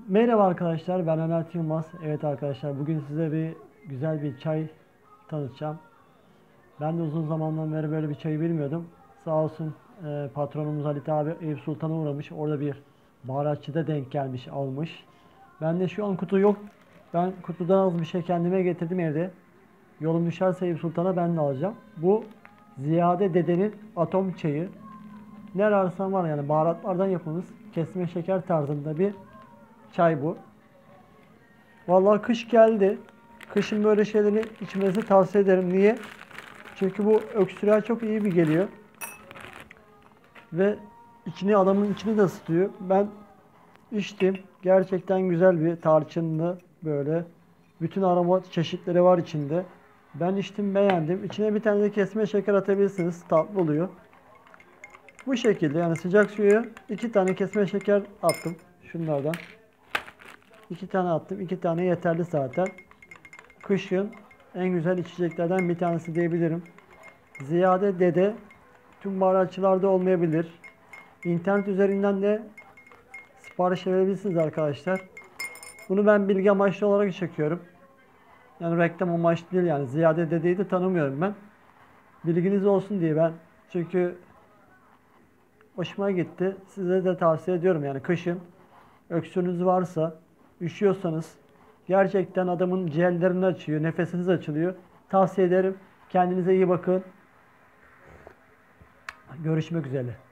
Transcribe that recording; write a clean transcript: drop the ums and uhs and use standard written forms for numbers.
Merhaba arkadaşlar, ben Öner Yılmaz. Evet arkadaşlar, bugün size güzel bir çay tanıtacağım. Ben de uzun zamandan beri böyle bir çayı bilmiyordum. Sağ olsun patronumuz Halit abi Eyüp Sultan'a uğramış. Orada bir baharatçıda denk gelmiş, almış. Ben de şu an kutu yok. Ben kutudan az bir şey kendime getirdim evde. Yolum düşerse Eyüp Sultan'a ben de alacağım. Bu Ziyade Dede'nin atom çayı. Ne ararsan var, yani baharatlardan yapılmış kesme şeker tarzında bir çay bu. Vallahi kış geldi. Kışın böyle şeyleri içmenizi tavsiye ederim. Niye? Çünkü bu öksürüğe çok iyi bir geliyor. Ve adamın içini de ısıtıyor. Ben içtim. Gerçekten güzel bir tarçınlı böyle. Bütün aroma çeşitleri var içinde. Ben içtim, beğendim. İçine bir tane de kesme şeker atabilirsiniz. Tatlı oluyor. Bu şekilde, yani sıcak suya 2 tane kesme şeker attım. Şunlardan. 2 tane attım. 2 tane yeterli zaten. Kışın en güzel içeceklerden bir tanesi diyebilirim. Ziyade Dede tüm baharatçılarda olmayabilir. İnternet üzerinden de sipariş verebilirsiniz arkadaşlar. Bunu ben bilgi amaçlı olarak çekiyorum. Yani reklam amaçlı değil yani. Ziyade Dede'yi de tanımıyorum ben. Bilginiz olsun diye ben. Çünkü hoşuma gitti. Size de tavsiye ediyorum yani kışın öksürüğünüz varsa, üşüyorsanız, gerçekten adamın ciğerlerini açıyor, nefesiniz açılıyor. Tavsiye ederim. Kendinize iyi bakın. Görüşmek üzere.